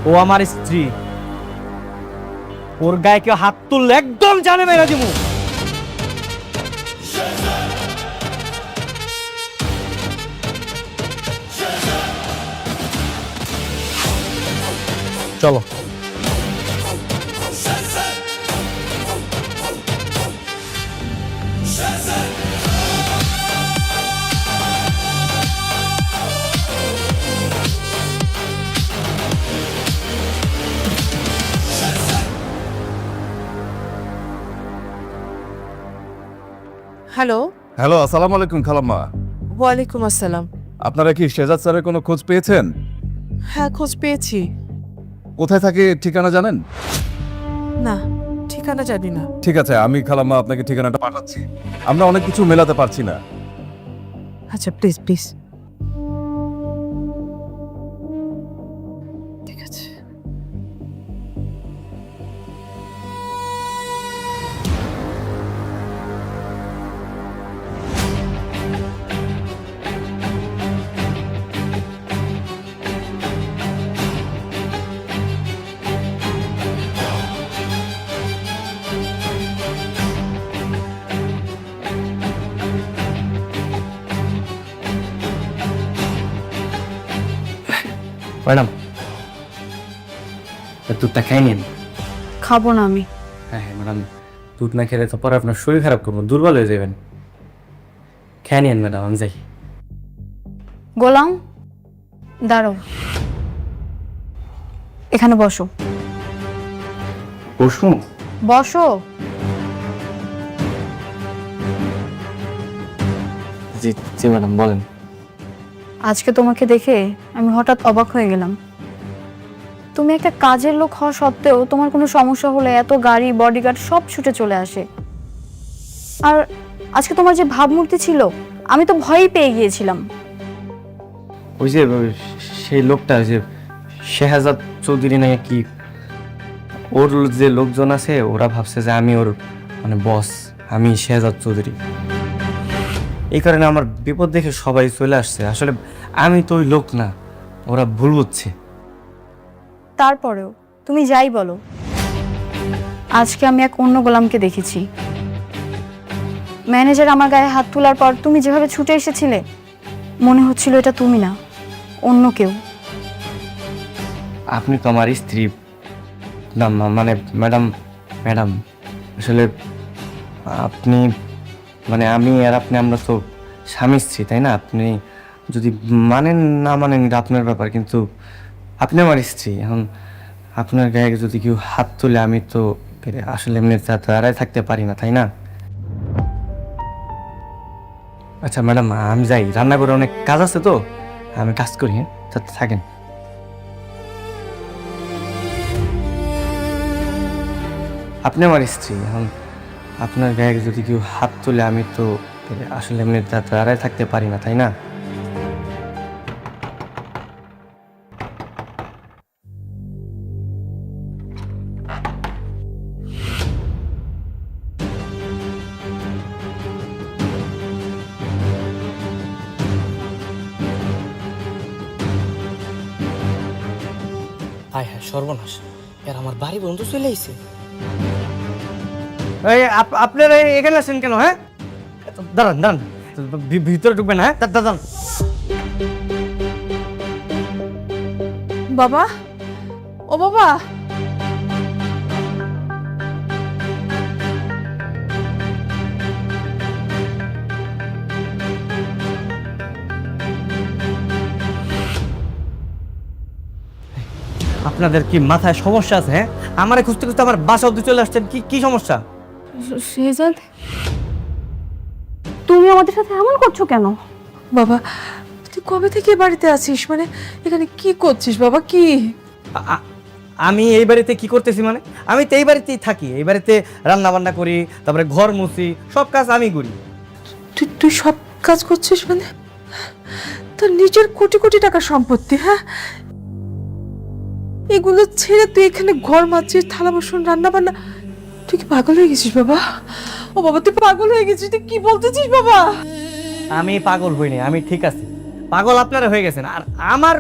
ও আমার স্ত্রী, ওর গায়ে কেউ হাত তুললে একদম জানে মেরা দিমু। চলো। হ্যালো। হ্যালো, আসসালামু আলাইকুম খালাম্মা। ওয়ালাইকুম আসসালাম। আপনারা কি শেজাদ স্যারের কোনো খোঁজ পেয়েছেন? হ্যাঁ, খোঁজ পেয়েছি। কোথায় থাকে ঠিকানা জানেন? না, ঠিকানা জানি না। ঠিক আছে, আমি খালাম্মা আপনাকে ঠিকানাটা পাঠাচ্ছি। আমরা অনেক কিছু মেলাতে পারছি না। আচ্ছা, প্লিজ প্লিজ। ঠিক আছে। ম্যাডাম, দুধটা খাই নিন। খাবো না আমি। হ্যাঁ হ্যাঁ ম্যাডাম, দুধ না খেলে তো পরে আপনার শরীর খারাপ করবো, দুর্বল হয়ে যাবেন। খেয়ে নিন ম্যাডাম, আমি যাই। গোলাম, দাঁড়াও, এখানে বসো। বসুন। বসো। জি জি ম্যাডাম, বলেন। আজকে তোমাকে দেখে আমি হঠাৎ অবাক হয়ে গেলাম। তুমি একটা কাজের লোক হওয়া সত্ত্বেও তোমার কোনো সমস্যা হলে এত গাড়ি, বডিগার্ড সব ছুটে চলে আসে। আর আজকে তোমার যে ভাবমূর্তি ছিল, আমি তো ভয়ই পেয়ে গিয়েছিলাম। ওই যে সেই লোকটা, ওই যে শেহাজাদ চৌধুরী নাকি কি, ওর যে লোকজন আছে ওরা ভাবছে যে আমি ওর মানে বস, আমি শেহাজাদ চৌধুরী। এই কারণে আমার বিপদ দেখে সবাই চলে আসছে। আসলে আমি তো ওই লোক না, ওরা ভুল বুঝছে। তারপরেও তুমি যাই বলো, আজকে আমি এক অন্য গোলামকে দেখেছি। ম্যানেজার আমার গায়ে হাত তোলার পর তুমি যেভাবে ছুটে এসেছিলে, মনে হচ্ছিল এটা তুমি না, অন্য কেউ। আপনি তো আমার স্ত্রী না, মানে ম্যাডাম, ম্যাডাম আসলে আপনি মানে আমি আর আপনি আমরা তো স্বামী স্ত্রী, তাই না? আপনি যদি মানেন না মানেন এটা আপনার ব্যাপার, কিন্তু আপনি আমার স্ত্রী। এখন আপনার গায়ে যদি কেউ হাত তুলে আমি তো আসলে এমনি দাঁড়ায় থাকতে পারি না, তাই না? আচ্ছা ম্যাডাম, আমি যাই, রান্না করে অনেক কাজ আছে তো, আমি কাজ করি। হ্যাঁ, থাকেন। আপনি আমার স্ত্রী, এখন আপনার গায়ে যদি কেউ হাত তুলে আমি তো আসলে এমনি দাঁড়ায় থাকতে পারি না, তাই না? হায় হায় সর্বনাশ, এর আমার বাড়ি বন্ধু চলে আইছে। এই আপনারা এখানে আছেন কেন? হ্যাঁ, দাঁড়ান দাঁড়ান, ভিতরে ঢুকবেন। হ্যাঁ, দাঁড়ান। বাবা, ও বাবা। আপনাদের কি মাথায় সমস্যা আছে? হ্যাঁ, আমারে খুঁজতে খুঁজতে আমার বাসা অব্দি চলে আসছেন, কি কি সমস্যা? শেহজাদ, তুমি আমাদের সাথে এমন করছো কেন? বাবা, তুই কবে থেকে এ বাড়িতে আছিস? মানে এখানে কি করছিস বাবা? কি আমি এই বাড়িতে কি করতেছি মানে? আমি তো এই বাড়িতেই থাকি, এই বাড়িতে রান্না বান্না করি, তারপরে ঘর মুছি, সব কাজ আমি করি। তুই তুই সব কাজ করছিস? মানে তোর নিজের কোটি কোটি টাকার সম্পত্তি, হ্যাঁ, এগুলো ছেড়ে তুই এখানে ঘর মারছিস, থালা বাসন রান্না বান্না। তুই কি পাগল হয়ে গেছিস বাবা? ও বাবা, তুই পাগল হয়ে গেছিস? তুই কি বলতেছিস বাবা? আমি পাগল হইনি, আমি ঠিক আছি। পাগল আপনারা হয়ে গেছেন। আর আমার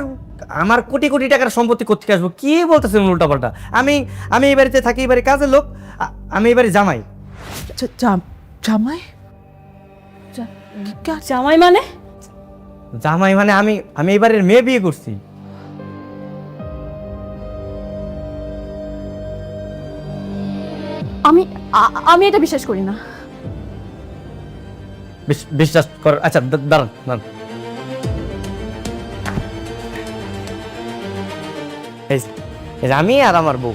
আমার কোটি কোটি টাকার সম্পত্তি কোথেকে আসবো? কি বলতেছেন উল্টাপাল্টা? আমি আমি এই বাড়িতে থাকি, এই বাড়ির কাজের লোক, আমি এই বাড়ির জামাই। জামাই জামাই মানে? জামাই মানে আমি এই বাড়ির মেয়ে বিয়ে করছি। আমি এটা বিশ্বাস করি না। বিশ্বাস কর। আচ্ছা দাঁড়ান দাঁড়ান, এই যে আমি আর আমার বউ।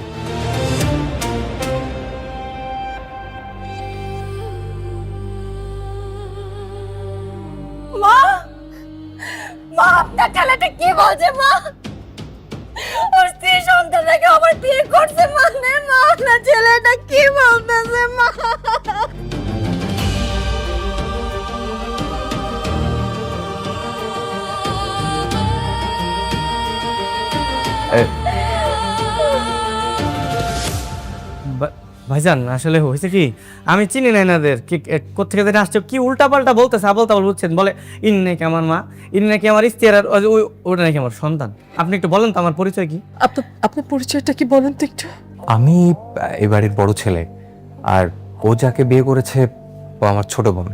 মা, মা আপনার ছেলেটা কি বলছে? মা, ওর স্ত্রী সন্তানটাকে আবার বিয়ে করছে মানে? মা, আপনার ছেলেটা কি বলতেছে? মা, ভাইজান আসলে হয়েছে কি, আমি চিনি না এনাদের কি কোথেকে যেন আসছে, কি উল্টা পাল্টা বলতেছে, আবল তাবল বুঝছেন। বলে ইনি নাকি আমার মা, ইনি নাকি আমার স্ত্রী, আর ওটা নাকি আমার সন্তান। আপনি একটু বলেন তো আমার পরিচয় কি? আপনার পরিচয়টা কি বলেন তো একটু? আমি এই বাড়ির বড় ছেলে, আর ও যাকে বিয়ে করেছে ও আমার ছোট বোন।